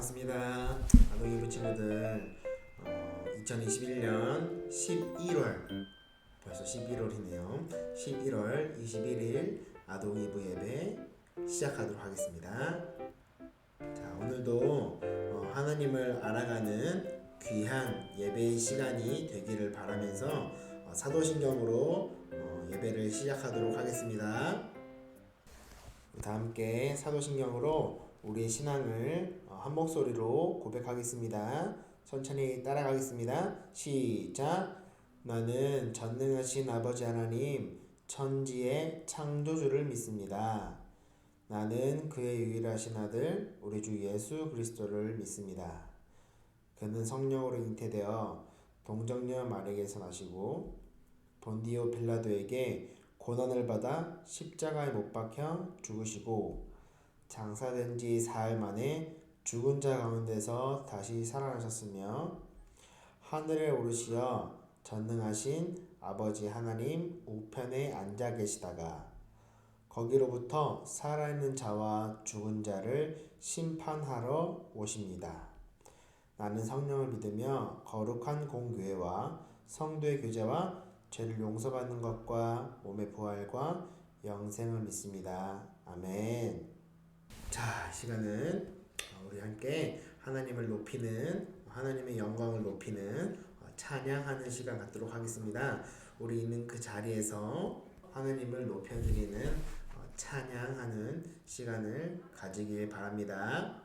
반갑습니다. 아동이부 친구들, 2021년 11월, 벌써 11월이네요. 11월 21일 아동이부 예배 시작하도록 하겠습니다. 자, 오늘도 하나님을 알아가는 귀한 예배의 시간이 되기를 바라면서 사도신경으로 예배를 시작하도록 하겠습니다. 다 함께 사도신경으로 우리의 신앙을 한 목소리로 고백하겠습니다. 천천히 따라가겠습니다. 시작. 나는 전능하신 아버지 하나님, 천지의 창조주를 믿습니다. 나는 그의 유일하신 아들 우리 주 예수 그리스도를 믿습니다. 그는 성령으로 잉태되어 동정녀 마리아에게서 나시고 본디오 빌라도에게 고난을 받아 십자가에 못 박혀 죽으시고 장사된 지 사흘 만에 죽은 자 가운데서 다시 살아나셨으며 하늘에 오르시어 전능하신 아버지 하나님 우편에 앉아 계시다가 거기로부터 살아있는 자와 죽은 자를 심판하러 오십니다. 나는 성령을 믿으며 거룩한 공교회와 성도의 교제와 죄를 용서받는 것과 몸의 부활과 영생을 믿습니다. 아멘. 자, 이 시간은 우리 함께 하나님을 높이는, 하나님의 영광을 높이는 찬양하는 시간 갖도록 하겠습니다. 우리 있는 그 자리에서 하나님을 높여드리는 찬양하는 시간을 가지길 바랍니다.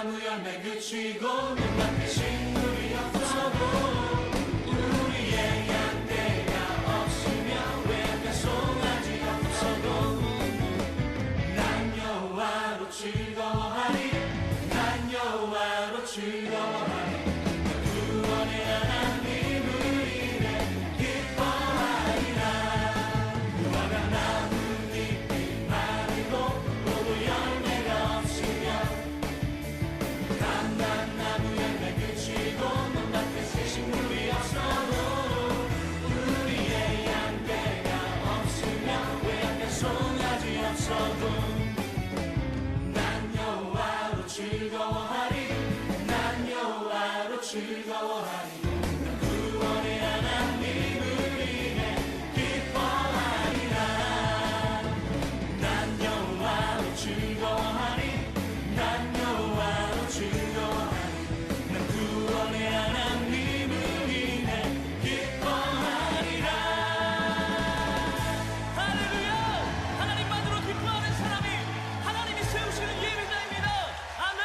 나무 열매 그치고 눈앞에 식물이 없어도 우리의 양떼가 없으며 외양간 송아지 없어도 난 여호와로 즐거워하리 난 여호와로 즐거워하리 구원의 하나님을 인해 기뻐하리라 무화과 나뭇잎이 마르고 포도 열매가 없으며 나무 열매 그치고 눈앞에 식물이 없어도 우리의 양떼가 없으며 외양간 송아지 없어도 난 여호와로 즐거워하리 난 여호와로 즐거워하리 구원의 하나님을 인해 기뻐하리라 난 여호와로 즐거워하리 난 여호와로 즐거워하리 구원의 하나님을 인해 기뻐하리라. 할렐루야! 하나님만으로 기뻐하는 사람이 하나님이 세우시는 예배자입니다. 아멘!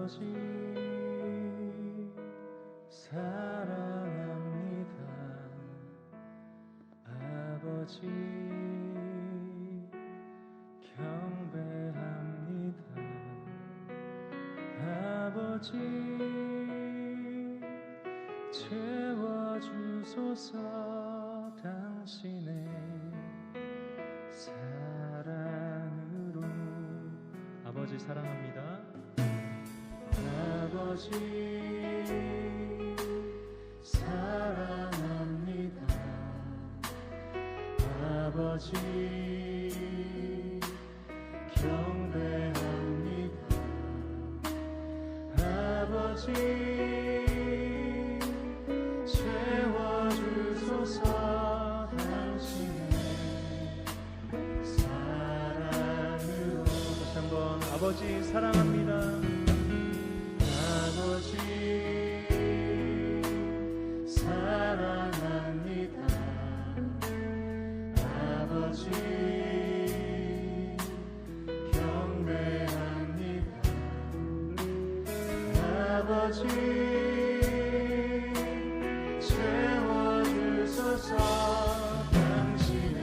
아버지 사랑합니다. 아버지 경배합니다. 아버지 채워주소서 당신의 사랑으로. 아버지 사랑합니다. 아버지 사랑합니다. 아버지 경배합니다. 아버지 채워주소서 당신의 사랑으로. 다시 한번 아버지 사랑합니다. 아버지 사랑합니다. 아버지 경배합니다. 아버지 채워주소서 당신의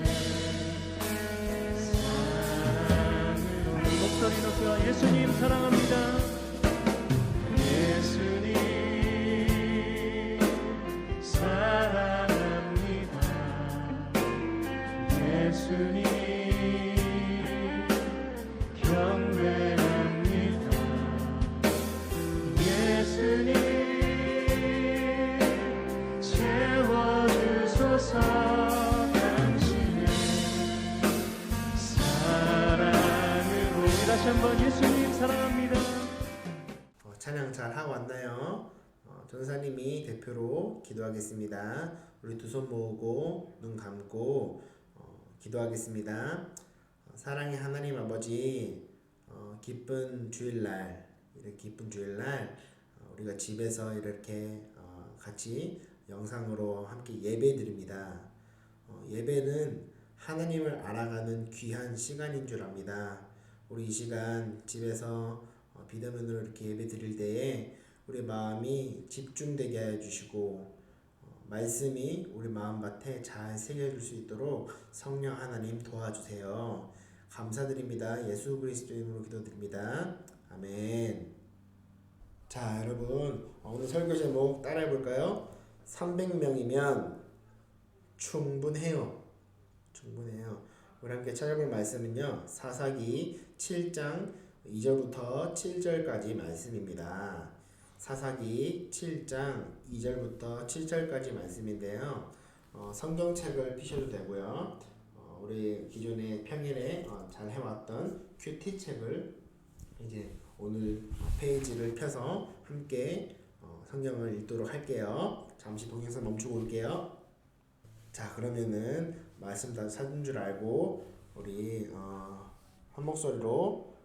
사랑으로. 목소리 높여 예수님 사랑합니다. 예수님 사랑합니다. 예수님 경배합니다. 예수님 채워주소서 당신의 사랑으로. 다시 한번 예수님 사랑합니다. 찬양 잘 하고 왔나요? 전사님이 대표로 기도하겠습니다. 우리 두 손 모으고 눈 감고 기도하겠습니다. 사랑의 하나님 아버지, 기쁜 주일날, 이렇게 기쁜 주일날 우리가 집에서 이렇게 같이 영상으로 함께 예배드립니다. 예배는 하나님을 알아가는 귀한 시간인 줄 압니다. 우리 이 시간 집에서 비대면으로 이렇게 예배 드릴 때에 우리 마음이 집중되게 해주시고 말씀이 우리 마음밭에 잘 새겨질 수 있도록 성령 하나님 도와주세요. 감사드립니다. 예수 그리스도 이름으로 기도드립니다. 아멘. 자, 여러분 오늘 설교 제목 따라해 볼까요? 300명이면 충분해요. 우리 함께 찾아볼 말씀은요, 사사기 7장 2절부터 7절까지 말씀입니다. 사사기 7장 2절부터 7절까지 말씀인데요. 성경책을 피셔도 되고요. 우리 기존에 평일에 잘 해왔던 큐티 책을 이제 오늘 페이지를 펴서 함께 성경을 읽도록 할게요. 잠시 동영상 멈추고 올게요. 자, 그러면은 말씀 다 찾은 줄 알고 우리 한 목소리로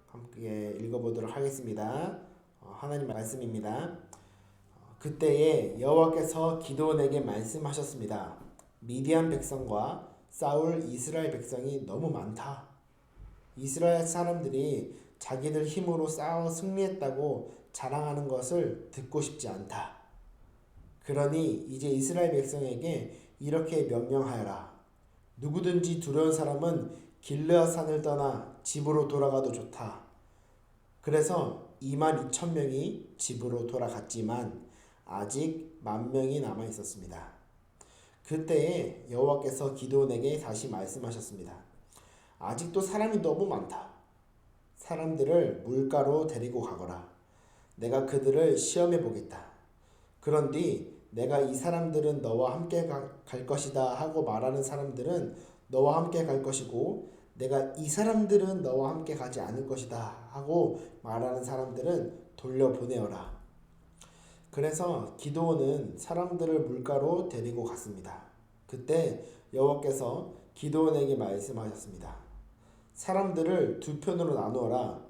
함께 읽어보도록 하겠습니다. 하나님 말씀입니다. 그때에 여호와께서 기드온에게 말씀하셨습니다. 미디안 백성과 싸울 이스라엘 백성이 너무 많다. 이스라엘 사람들이 자기들 힘으로 싸워 승리했다고 자랑하는 것을 듣고 싶지 않다. 그러니 이제 이스라엘 백성에게 이렇게 명령하여라. 누구든지 두려운 사람은 길르앗산을 떠나 집으로 돌아가도 좋다. 그래서 22,000명이 집으로 돌아갔지만 아직 10,000명이 남아 있었습니다. 그때에 여호와께서 기드온에게 다시 말씀하셨습니다. 아직도 사람이 너무 많다. 사람들을 물가로 데리고 가거라. 내가 그들을 시험해 보겠다. 그런 뒤 내가 이 사람들은 너와 함께 갈 것이다 하고 말하는 사람들은 너와 함께 갈 것이고, 내가 이 사람들은 너와 함께 가지 않을 것이다 하고 말하는 사람들은 돌려보내어라. 그래서 기드온은 사람들을 물가로 데리고 갔습니다. 그때 여호와께서 기드온에게 말씀하셨습니다. 사람들을 두 편으로 나누어라.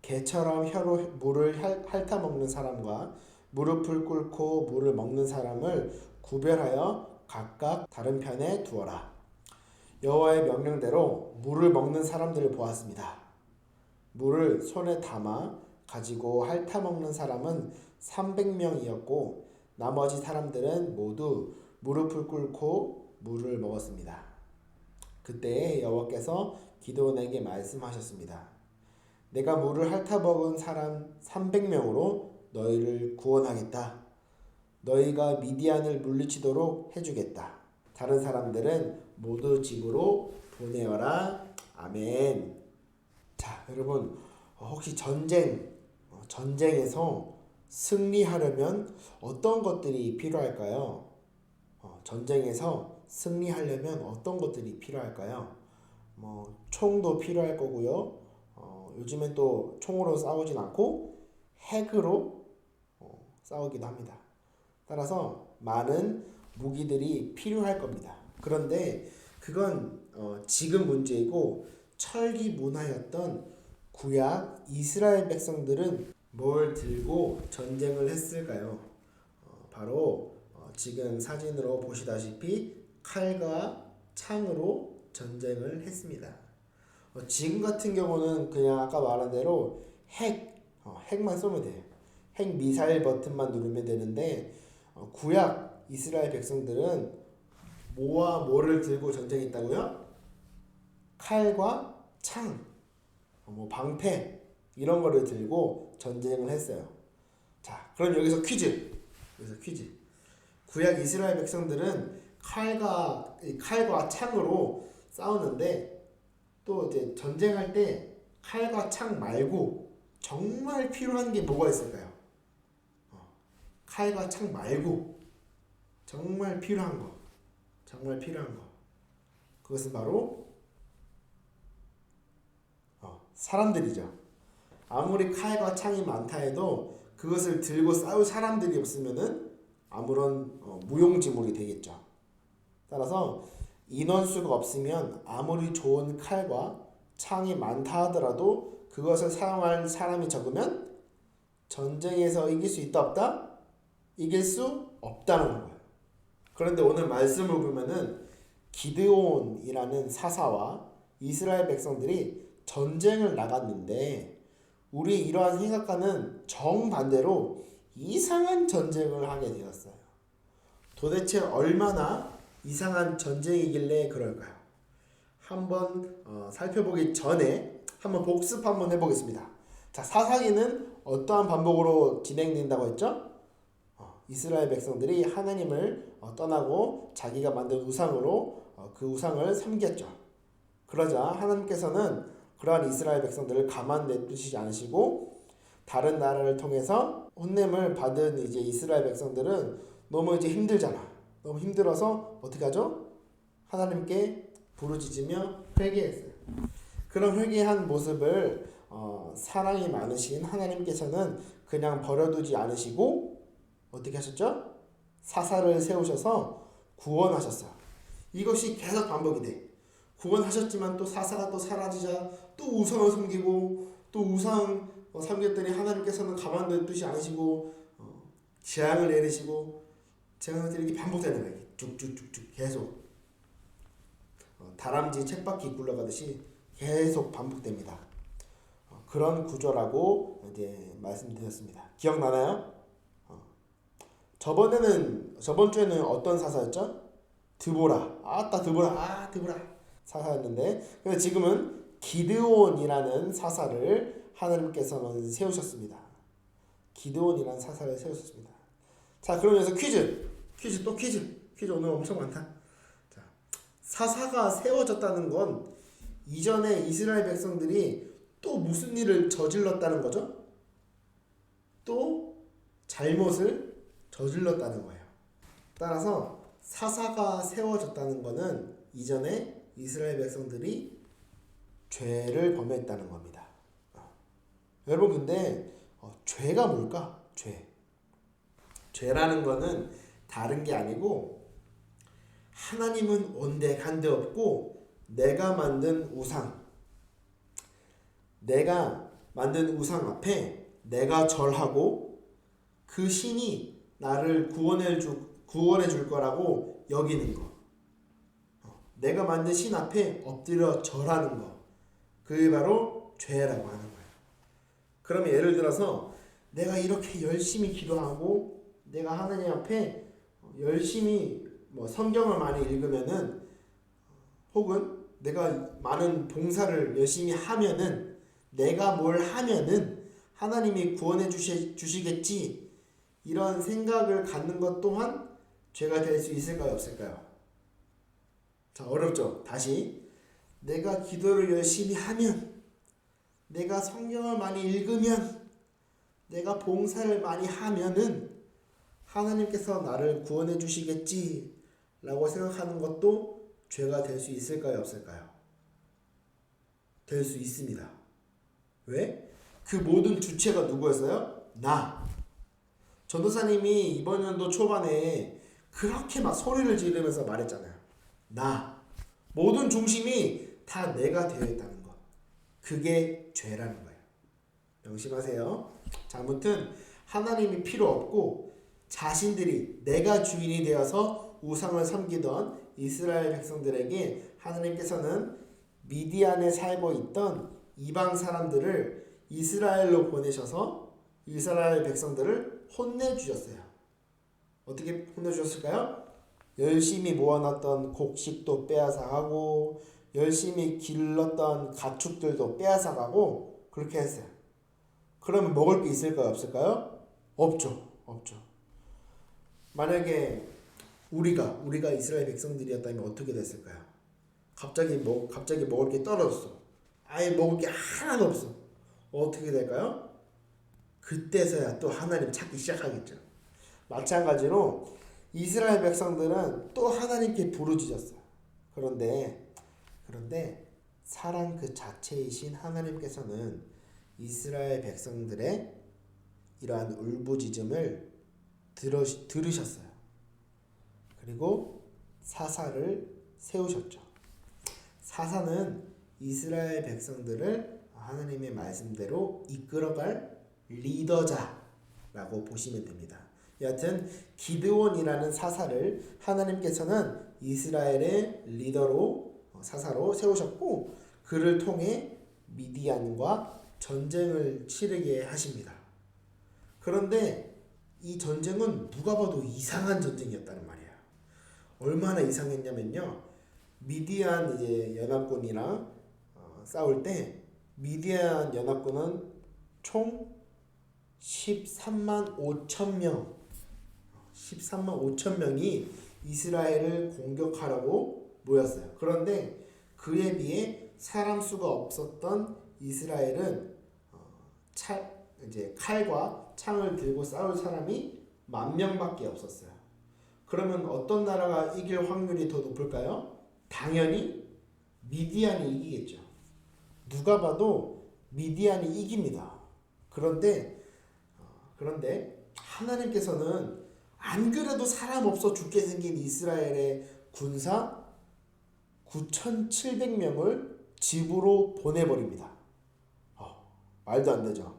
개처럼 혀로 물을 핥아먹는 사람과 무릎을 꿇고 물을 먹는 사람을 구별하여 각각 다른 편에 두어라. 여호와의 명령대로 물을 먹는 사람들을 보았습니다. 물을 손에 담아 가지고 핥아먹는 사람은 300명이었고 나머지 사람들은 모두 무릎을 꿇고 물을 먹었습니다. 그때 여호와께서 기드온에게 말씀하셨습니다. 내가 물을 핥아먹은 사람 300명으로 너희를 구원하겠다. 너희가 미디안을 물리치도록 해주겠다. 다른 사람들은 모두 집으로 보내어라. 아멘. 자, 여러분, 혹시 전쟁에서 승리하려면 어떤 것들이 필요할까요? 전쟁에서 승리하려면 어떤 것들이 필요할까요? 총도 필요할 거고요. 요즘엔 또 총으로 싸우진 않고 핵으로 싸우기도 합니다. 따라서 많은 무기들이 필요할 겁니다. 그런데 그건 지금 문제이고 철기 문화였던 구약 이스라엘 백성들은 뭘 들고 전쟁을 했을까요? 바로 지금 사진으로 보시다시피 칼과 창으로 전쟁을 했습니다. 지금 같은 경우는 그냥 아까 말한 대로 핵만 쏘면 돼요. 핵 미사일 버튼만 누르면 되는데 구약 이스라엘 백성들은 뭐와 뭐를 들고 전쟁했다고요? 칼과 창, 방패 이런 거를 들고 전쟁을 했어요. 자, 그럼 여기서 퀴즈. 구약 이스라엘 백성들은 칼과 창으로 싸우는데 또 이제 전쟁할 때 칼과 창 말고 정말 필요한 게 뭐가 있을까요? 칼과 창 말고 정말 필요한 거. 그것은 바로 사람들이죠. 아무리 칼과 창이 많다 해도 그것을 들고 싸울 사람들이 없으면은 아무런 무용지물이 되겠죠. 따라서 인원수가 없으면 아무리 좋은 칼과 창이 많다 하더라도 그것을 사용할 사람이 적으면 전쟁에서 이길 수 있다 없다? 이길 수 없다는 거예요. 그런데 오늘 말씀을 보면은 기드온이라는 사사와 이스라엘 백성들이 전쟁을 나갔는데 우리 이러한 생각과는 정반대로 이상한 전쟁을 하게 되었어요. 도대체 얼마나 이상한 전쟁이길래 그럴까요? 한번 살펴보기 전에 한번 복습 한번 해보겠습니다. 자, 사사기는 어떠한 반복으로 진행된다고 했죠? 이스라엘 백성들이 하나님을 떠나고 자기가 만든 우상으로 그 우상을 섬겼죠. 그러자 하나님께서는 그러한 이스라엘 백성들을 가만 냅두시지 않으시고 다른 나라를 통해서 혼냄을 받은 이제 이스라엘 백성들은 너무 이제 힘들잖아. 너무 힘들어서 어떻게 하죠? 하나님께 부르짖으며 회개했어요. 그런 회개한 모습을 사랑이 많으신 하나님께서는 그냥 버려두지 않으시고 어떻게 하셨죠? 사사를 세우셔서 구원하셨어요. 이것이 계속 반복이 돼. 구원하셨지만 또 사사가 또 사라지자 또 우상을 섬기고 또 우상 섬겼더니 하나님께서는 가만두지 않으시고 재앙을 내리시고 재앙을 이렇게 반복되는 거예요. 쭉쭉쭉쭉 계속 다람쥐 쳇바퀴 굴러가듯이 계속 반복됩니다. 그런 구조라고 이제 말씀드렸습니다. 기억나나요? 저번 주에는 어떤 사사였죠? 드보라 사사였는데, 근데 지금은 기드온이라는 사사를 하나님께서는 세우셨습니다. 기드온이라는 사사를 세우셨습니다. 자, 그러면서 퀴즈 오늘 엄청 많다. 자, 사사가 세워졌다는 건 이전에 이스라엘 백성들이 또 무슨 일을 저질렀다는 거죠? 또 잘못을 저질렀다는 거예요. 따라서 사사가 세워졌다는 것은 이전에 이스라엘 백성들이 죄를 범했다는 겁니다. 여러분, 근데 죄가 뭘까? 죄라는 것은 다른 게 아니고 하나님은 온데간데 없고 내가 만든 우상 앞에 내가 절하고 그 신이 나를 구원해 줄 거라고 여기는 거. 내가 만든 신 앞에 엎드려 절하는 거. 그게 바로 죄라고 하는 거예요. 그러면 예를 들어서 내가 이렇게 열심히 기도하고 내가 하나님 앞에 열심히 뭐 성경을 많이 읽으면은 혹은 내가 많은 봉사를 열심히 하면은 내가 뭘 하면은 하나님이 구원해 주시겠지 이런 생각을 갖는 것 또한 죄가 될 수 있을까요 없을까요? 자 어렵죠. 다시 내가 기도를 열심히 하면 내가 성경을 많이 읽으면 내가 봉사를 많이 하면은 하나님께서 나를 구원해 주시겠지 라고 생각하는 것도 죄가 될 수 있을까요 없을까요? 될 수 있습니다. 왜? 그 모든 주체가 누구였어요? 나. 전도사님이 이번 연도 초반에 그렇게 막 소리를 지르면서 말했잖아요. 나. 모든 중심이 다 내가 되어 있다는 것. 그게 죄라는 거예요. 명심하세요. 자, 아무튼 하나님이 필요 없고 자신들이 내가 주인이 되어서 우상을 섬기던 이스라엘 백성들에게 하나님께서는 미디안에 살고 있던 이방 사람들을 이스라엘로 보내셔서 이스라엘 백성들을 혼내주셨어요. 어떻게 혼내주셨을까요? 열심히 모아놨던 곡식도 빼앗아가고 열심히 길렀던 가축들도 빼앗아가고 그렇게 했어요. 그러면 먹을 게 있을까요? 없을까요? 없죠. 만약에 우리가 이스라엘 백성들이었다면 어떻게 됐을까요? 갑자기 먹을 게 떨어졌어. 아예 먹을 게 하나도 없어. 어떻게 될까요? 그때서야 또 하나님 찾기 시작하겠죠. 마찬가지로 이스라엘 백성들은 또 하나님께 부르짖었어요. 그런데 사랑 그 자체이신 하나님께서는 이스라엘 백성들의 이러한 울부짖음을 들으셨어요. 그리고 사사를 세우셨죠. 사사는 이스라엘 백성들을 하나님의 말씀대로 이끌어갈 리더자라고 보시면 됩니다. 여하튼 기드온이라는 사사를 하나님께서는 이스라엘의 사사로 세우셨고 그를 통해 미디안과 전쟁을 치르게 하십니다. 그런데 이 전쟁은 누가 봐도 이상한 전쟁이었다는 말이에요. 얼마나 이상했냐면요. 미디안 연합군이랑 싸울 때 미디안 연합군은 총 13만 5천 명이 이스라엘을 공격하려고 모였어요. 그런데 그에 비해 사람 수가 없었던 이스라엘은 칼과 창을 들고 싸울 사람이 10,000명밖에 없었어요. 그러면 어떤 나라가 이길 확률이 더 높을까요? 당연히 미디안이 이기겠죠. 누가 봐도 미디안이 이깁니다. 그런데 하나님께서는 안 그래도 사람 없어 죽게 생긴 이스라엘의 군사 9,700명을 집으로 보내버립니다. 말도 안 되죠.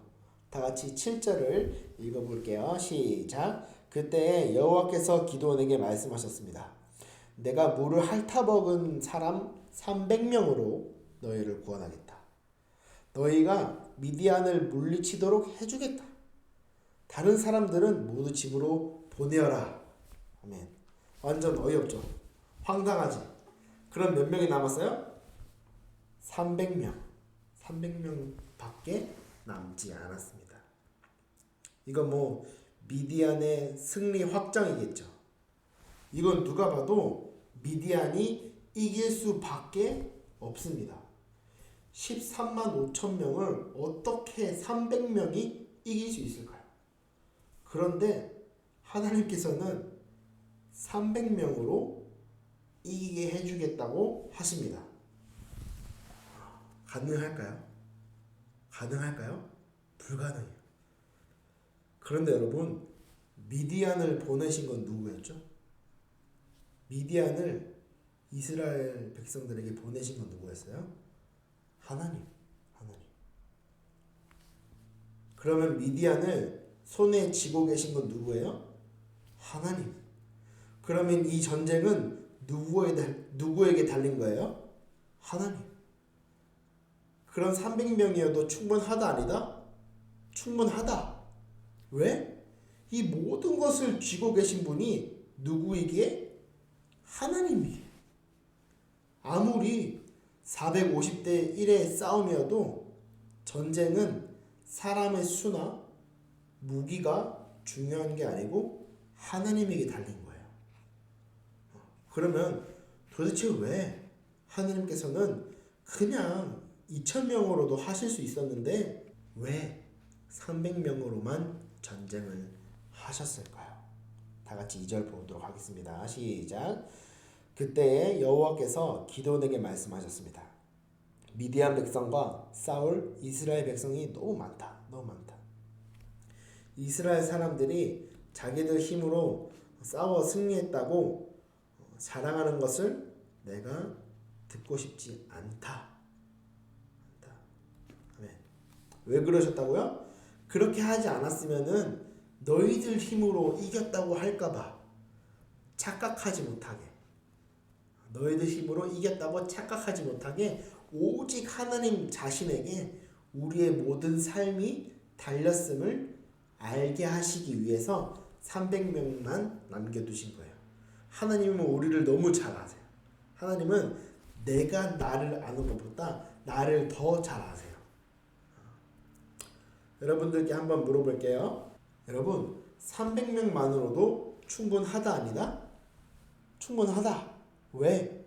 다 같이 7절을 읽어볼게요. 시작. 그때 여호와께서 기드온에게 말씀하셨습니다. 내가 물을 핥아먹은 사람 300명으로 너희를 구원하겠다. 너희가 미디안을 물리치도록 해주겠다. 다른 사람들은 모두 집으로 보내어라. 아멘. 완전 어이없죠. 황당하지. 그럼 몇 명이 남았어요? 300명. 300명밖에 남지 않았습니다. 이건 미디안의 승리 확정이겠죠. 이건 누가 봐도 미디안이 이길 수밖에 없습니다. 13만 5천 명을 어떻게 300명이 이길 수 있을까요? 그런데 하나님께서는 300명으로 이기게 해주겠다고 하십니다. 가능할까요? 불가능해요. 그런데 여러분, 미디안을 보내신 건 누구였죠? 미디안을 이스라엘 백성들에게 보내신 건 누구였어요? 하나님. 그러면 미디안을 손에 쥐고 계신 건 누구예요? 하나님. 그러면 이 전쟁은 누구에게 달린 거예요? 하나님. 그런 300명이어도 충분하다 아니다? 충분하다. 왜? 이 모든 것을 쥐고 계신 분이 누구이기에? 하나님이기에. 아무리 450대 1의 싸움이어도 전쟁은 사람의 수나 무기가 중요한 게 아니고 하나님에게 달린 거예요. 그러면 도대체 왜 하나님께서는 그냥 2,000명으로도 하실 수 있었는데 왜 300명으로만 전쟁을 하셨을까요? 다 같이 2절 보도록 하겠습니다. 시작. 그때에 여호와께서 기드온에게 말씀하셨습니다. 미디안 백성과 사울 이스라엘 백성이 너무 많다. 이스라엘 사람들이 자기들 힘으로 싸워 승리했다고 자랑하는 것을 내가 듣고 싶지 않다. 왜 그러셨다고요? 그렇게 하지 않았으면은 너희들 힘으로 이겼다고 할까봐 착각하지 못하게, 너희들 힘으로 이겼다고 착각하지 못하게 오직 하나님 자신에게 우리의 모든 삶이 달렸음을 알게 하시기 위해서 300명만 남겨두신 거예요. 하나님은 우리를 너무 잘 아세요. 하나님은 내가 나를 아는 것보다 나를 더 잘 아세요. 여러분들께 한번 물어볼게요. 여러분 300명만으로도 충분하다 아니다? 충분하다. 왜?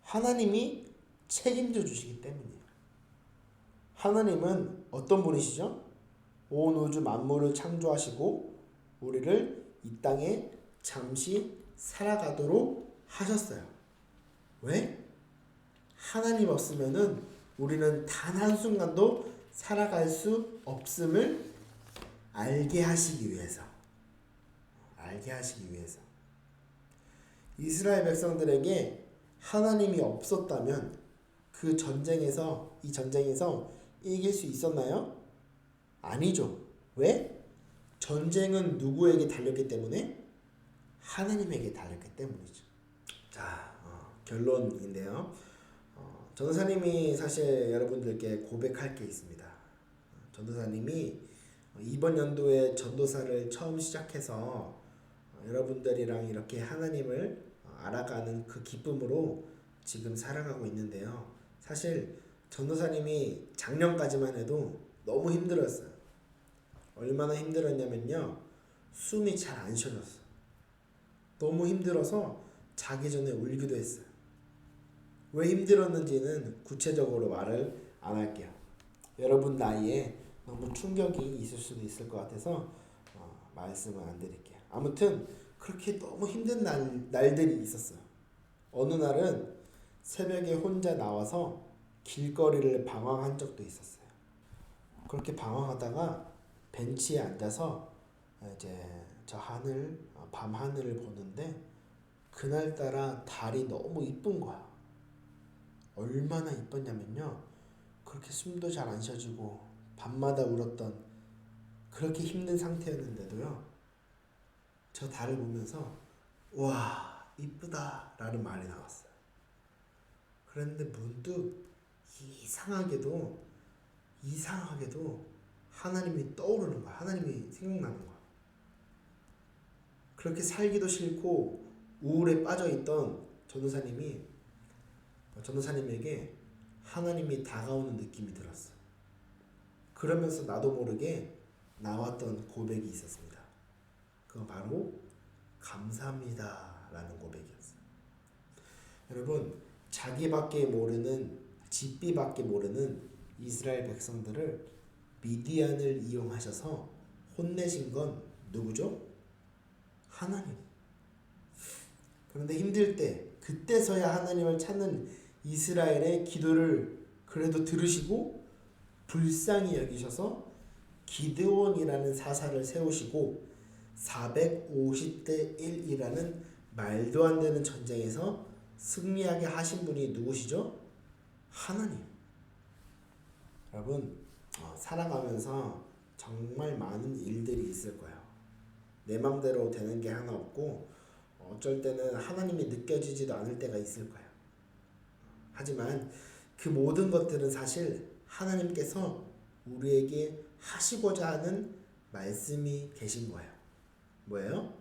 하나님이 책임져 주시기 때문이에요. 하나님은 어떤 분이시죠? 온 우주 만물을 창조하시고 우리를 이 땅에 잠시 살아가도록 하셨어요. 왜? 하나님 없으면은 우리는 단 한순간도 살아갈 수 없음을 알게 하시기 위해서. 이스라엘 백성들에게 하나님이 없었다면 이 전쟁에서 이길 수 있었나요? 아니죠. 왜? 전쟁은 누구에게 달렸기 때문에? 하나님에게 달렸기 때문이죠. 자, 결론인데요. 전도사님이 사실 여러분들께 고백할 게 있습니다. 전도사님이 이번 연도에 전도사를 처음 시작해서 여러분들이랑 이렇게 하나님을 알아가는 그 기쁨으로 지금 살아가고 있는데요. 사실 전도사님이 작년까지만 해도 너무 힘들었어요. 얼마나 힘들었냐면요. 숨이 잘 안 쉬어졌어요. 너무 힘들어서 자기 전에 울기도 했어요. 왜 힘들었는지는 구체적으로 말을 안 할게요. 여러분 나이에 너무 충격이 있을 수도 있을 것 같아서 말씀을 안 드릴게요. 아무튼 그렇게 너무 힘든 날들이 있었어요. 어느 날은 새벽에 혼자 나와서 길거리를 방황한 적도 있었어요. 그렇게 방황하다가 벤치에 앉아서 이제 저 하늘, 밤 하늘을 보는데 그날따라 달이 너무 이쁜 거야. 얼마나 이뻤냐면요. 그렇게 숨도 잘 안 쉬어지고 밤마다 울었던 그렇게 힘든 상태였는데도요. 저 달을 보면서 와 이쁘다 라는 말이 나왔어요. 그런데 문득 이상하게도 하나님이 떠오르는 거야. 하나님이 생각나는 거야. 그렇게 살기도 싫고 우울에 빠져있던 전도사님에게 하나님이 다가오는 느낌이 들었어. 그러면서 나도 모르게 나왔던 고백이 있었습니다. 그건 바로 감사합니다 라는 고백이었어요. 여러분 자기밖에 모르는 집비밖에 모르는 이스라엘 백성들을 미디안을 이용하셔서 혼내신 건 누구죠? 하나님. 그런데 힘들 때 그때서야 하나님을 찾는 이스라엘의 기도를 그래도 들으시고 불쌍히 여기셔서 기드온이라는 사사를 세우시고 450대 1이라는 말도 안 되는 전쟁에서 승리하게 하신 분이 누구시죠? 하나님. 여러분 살아가면서 정말 많은 일들이 있을 거예요. 내 맘대로 되는 게 하나 없고 어쩔 때는 하나님이 느껴지지도 않을 때가 있을 거예요. 하지만 그 모든 것들은 사실 하나님께서 우리에게 하시고자 하는 말씀이 계신 거예요. 뭐예요?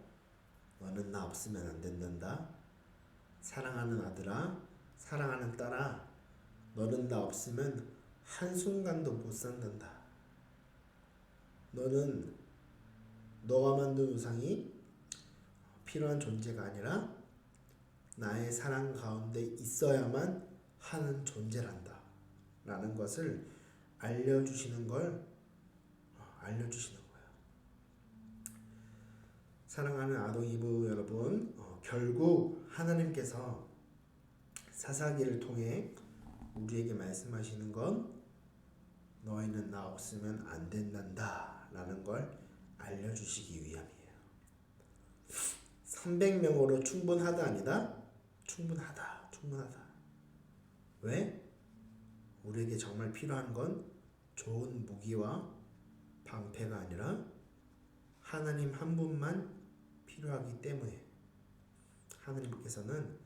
너는 나 없으면 안 된단다. 사랑하는 아들아, 사랑하는 딸아, 너는 나 없으면 한순간도 못 산단다. 너는 너가 만든 우상이 필요한 존재가 아니라 나의 사랑 가운데 있어야만 하는 존재란다 라는 것을 알려주시는 거예요. 사랑하는 아동이브 여러분, 결국 하나님께서 사사기를 통해 우리에게 말씀하시는 건 너희는 나 없으면 안 된단다 라는 걸 알려주시기 위함이에요. 300명으로 충분하다 아니다? 충분하다. 왜? 우리에게 정말 필요한 건 좋은 무기와 방패가 아니라 하나님 한 분만 필요하기 때문에 하나님께서는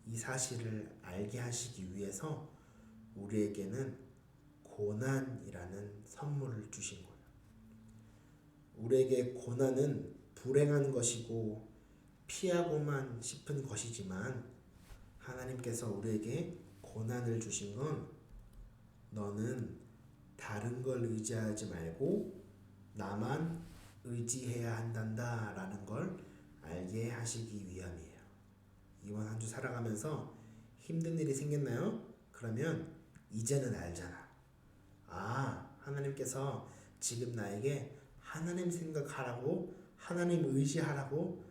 이 사실을 알게 하시기 위해서 우리에게는 고난이라는 선물을 주신 거예요. 우리에게 고난은 불행한 것이고 피하고만 싶은 것이지만 하나님께서 우리에게 고난을 주신 건 너는 다른 걸 의지하지 말고 나만 의지해야 한단다 라는 걸 알게 하시기 위함이에요. 이번 한 주 살아가면서 힘든 일이 생겼나요? 그러면 이제는 알잖아. 하나님께서 지금 나에게 하나님 생각하라고, 하나님 의지하라고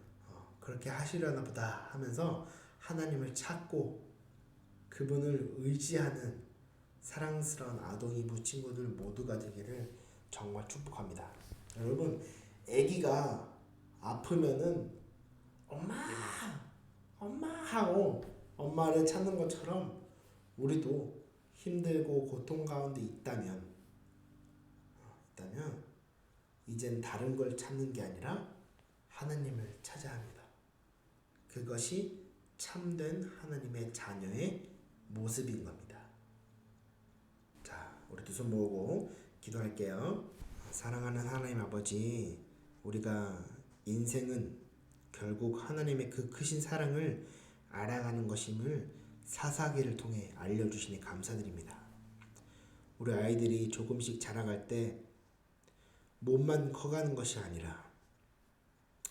그렇게 하시려나 보다 하면서 하나님을 찾고 그분을 의지하는 사랑스러운 아동이부 친구들 모두가 되기를 정말 축복합니다. 여러분, 아기가 아프면은 엄마 하고 엄마를 찾는 것처럼 우리도 힘들고 고통 가운데 있다면 이젠 다른 걸 찾는 게 아니라 하나님을 찾아야 합니다. 그것이 참된 하나님의 자녀의 모습인 겁니다. 자, 우리 두 손 모으고 기도할게요. 사랑하는 하나님 아버지, 우리가 인생은 결국 하나님의 그 크신 사랑을 알아가는 것임을 사사기를 통해 알려주시니 감사드립니다. 우리 아이들이 조금씩 자라갈 때 몸만 커가는 것이 아니라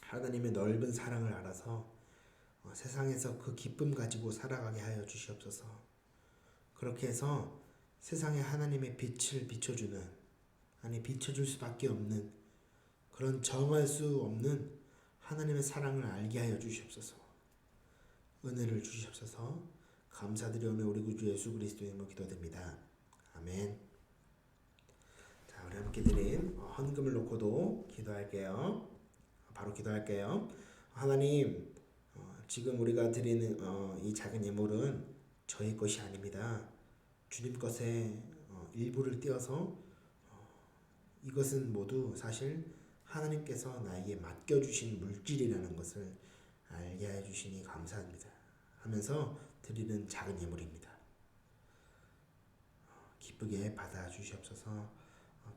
하나님의 넓은 사랑을 알아서 세상에서 그 기쁨 가지고 살아가게 하여 주시옵소서. 그렇게 해서 세상에 하나님의 빛을 비춰주는, 비춰줄 수밖에 없는 그런 정할 수 없는 하나님의 사랑을 알게 하여 주시옵소서. 은혜를 주시옵소서. 감사드리오며 우리 구주 예수 그리스도의 이름으로 기도드립니다. 아멘. 자, 우리 함께 드린 헌금을 놓고도 기도할게요. 바로 기도할게요. 하나님, 지금 우리가 드리는 이 작은 예물은 저희 것이 아닙니다. 주님 것에 일부를 띄어서 이것은 모두 사실 하나님께서 나에게 맡겨주신 물질이라는 것을 알게 해주시니 감사합니다 하면서 드리는 작은 예물입니다. 기쁘게 받아주시옵소서.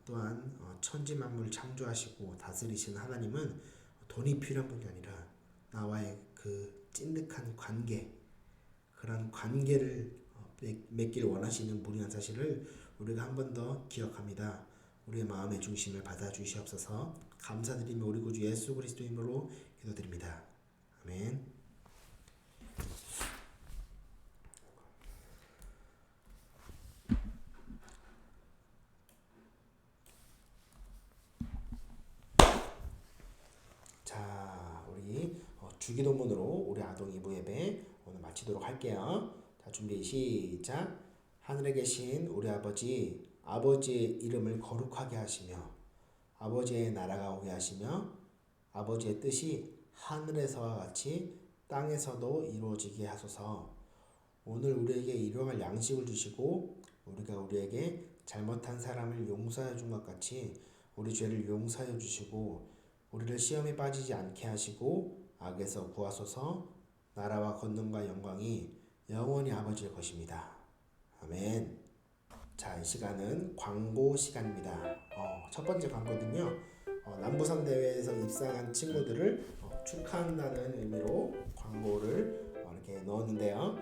또한 천지만물 창조하시고 다스리시는 하나님은 돈이 필요한 분이 아니라 나와의 그 찐득한 관계, 그런 관계를 맺기를 원하시는 분이라는 사실을 우리가 한 번 더 기억합니다. 우리의 마음의 중심을 받아주시옵소서. 감사드리며 우리 구주 예수 그리스도의 이름으로 기도드립니다. 아멘. 자, 우리 주기도문으로 우리 아동 2부 예배 오늘 마치도록 할게요. 자, 준비 시작. 하늘에 계신 우리 아버지, 아버지의 이름을 거룩하게 하시며 아버지의 나라가 오게 하시며 아버지의 뜻이 하늘에서와 같이 땅에서도 이루어지게 하소서. 오늘 우리에게 일용할 양식을 주시고 우리가 우리에게 잘못한 사람을 용서해 준 것 같이 우리 죄를 용서해 주시고 우리를 시험에 빠지지 않게 하시고 악에서 구하소서. 나라와 권능과 영광이 영원히 아버지의 것입니다. 아멘. 자, 이 시간은 광고 시간입니다. 첫 번째 광고는요. 남부선 대회에서 입상한 친구들을 축하한다는 의미로 광고를 이렇게 넣었는데요.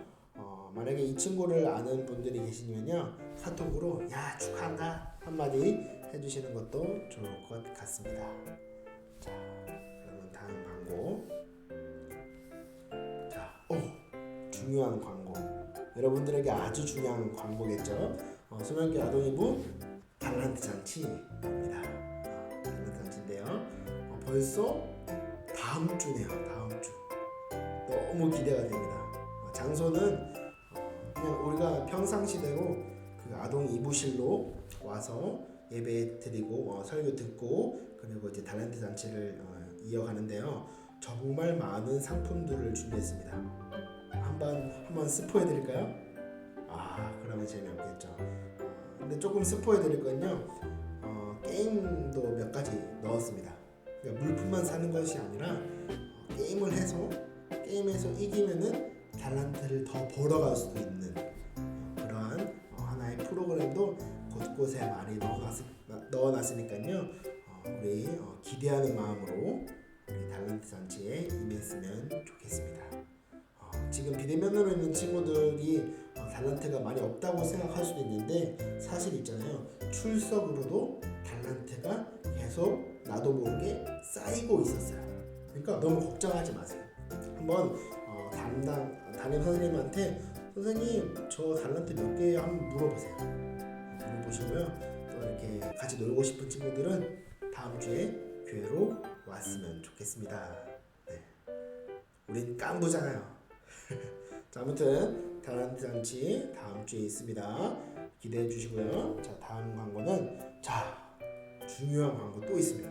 만약에 이 친구를 아는 분들이 계시면요, 카톡으로 야 축하한다 한마디 해주시는 것도 좋을 것 같습니다. 자, 그러면 다음 광고. 자, 중요한 광고. 여러분들에게 아주 중요한 광고겠죠. 소년교 아동이부 달란트 잔치입니다. 달란트 잔치인데요. 벌써 다음 주네요. 다음 주. 너무 기대가 됩니다. 장소는 그냥 우리가 평상시대로 그 아동 이부실로 와서 예배 드리고 설교 듣고 그리고 이제 달란트 잔치를 이어가는데요. 정말 많은 상품들을 준비했습니다. 한번 스포해 드릴까요? 그러면 재미없겠죠. 근데 조금 스포해 드릴 건요. 게임도 몇 가지 넣었습니다. 그러니까 물품만 사는 것이 아니라 게임을 해서 게임에서 이기면은 달란트를 더 벌어갈 수도 있는 그러한 하나의 프로그램도 곳곳에 많이 넣어놨으니까요. 우리 기대하는 마음으로 우리 달란트 잔치에 임했으면 좋겠습니다. 지금 비대면으로 있는 친구들이 달란트가 많이 없다고 생각할 수도 있는데 사실 있잖아요. 출석으로도 달란트가 계속 나도 모르게 쌓이고 있었어요. 그러니까 너무 걱정하지 마세요. 한번 담임 선생님한테 선생님 저 달란트 몇 개 한번 물어보세요. 물어보시고요. 또 이렇게 같이 놀고 싶은 친구들은 다음 주에 교회로 왔으면 좋겠습니다. 네. 우린 깐부잖아요. 자, 아무튼 달란트 잔치 다음 주에 있습니다. 기대해 주시고요. 자, 다음 광고는 중요한 광고 또 있습니다.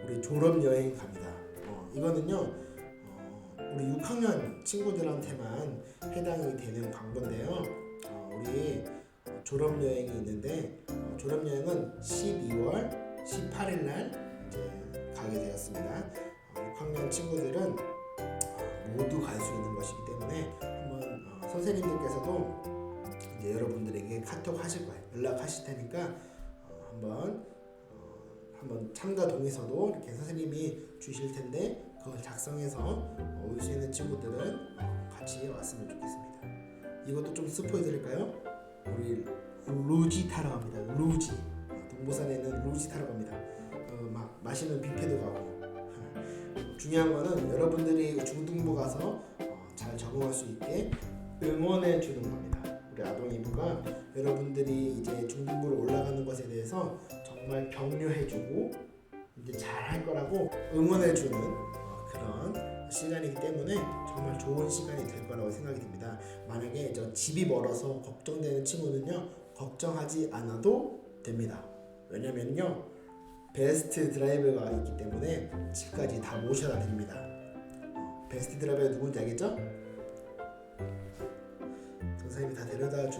우리 졸업 여행 갑니다. 이거는요 우리 6학년 친구들한테만 해당이 되는 광고인데요. 우리 졸업 여행이 있는데 졸업 여행은 12월 18일 날 이제 가게 되었습니다. 6학년 친구들은 모두 갈 수 있는 것이기 때문에 한번 선생님들께서도 이제 여러분들에게 카톡 하실 거예요. 연락하실 테니까 한번 참가 동의서도 이렇게 선생님이 주실 텐데 그걸 작성해서 올 수 있는 친구들은 같이 왔으면 좋겠습니다. 이것도 좀 스포해 드릴까요? 우리 루지 타러 갑니다. 루지. 동부산에는 루지 타러 갑니다. 막 맛있는 뷔페도 가고. 중요한 거는 여러분들이 중등부 가서 잘 적응할 수 있게 응원해 주는 겁니다. 우리 아동이부가 여러분들이 이제 중등부로 올라가는 것에 대해서 정말 격려해 주고 이제 잘할 거라고 응원해 주는 그런 시간이기 때문에 정말 좋은 시간이 될 거라고 생각이 듭니다. 만약에 집이 멀어서 걱정되는 친구는요, 걱정하지 않아도 됩니다. 왜냐면요, 베스트 드라이버가 있기 때문에 집까지 다 모셔다 드립니다. 베스트 드라이버가 누군지 알겠죠? 선생님이 다 데려다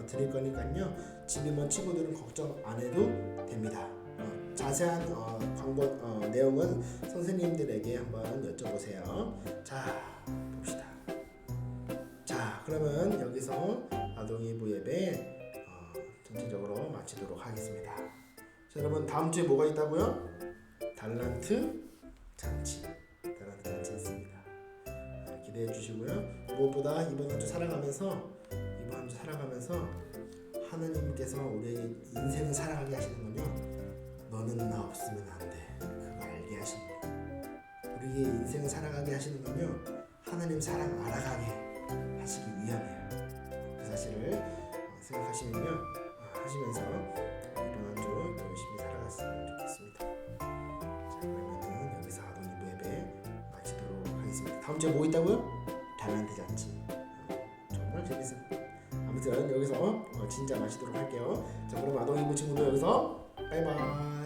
드릴 거니까요. 집이 먼 친구들은 걱정 안 해도 됩니다. 자세한 광고 내용은 선생님들에게 한번 여쭤보세요. 자, 봅시다. 자, 그러면 여기서 아동이부 예배 전체적으로 마치도록 하겠습니다. 자, 여러분 다음 주에 뭐가 있다고요? 달란트 잔치 있습니다. 기대해 주시고요. 무엇보다 이번 한 주 살아가면서 하나님께서 우리의 인생을 살아가게 하시는 건요, 너는 나 없으면 안 돼. 그거 알게 하십니다. 우리의 인생을 살아가게 하시는 건요, 하나님 사랑 알아가게 하시기 위함이에요. 그 사실을 생각하시면요, 하시면서 이번 한 주 열심히 살아갔으면 좋겠습니다. 자, 그러면은 여기서 아동이부 예배 마치도록 하겠습니다. 다음 주에 뭐 있다고요? 달란트 잔치. 정말 재밌어요. 아무튼 여기서 진짜 마치도록 할게요. 자, 그럼 아동이부 친구들 여기서 바이바이.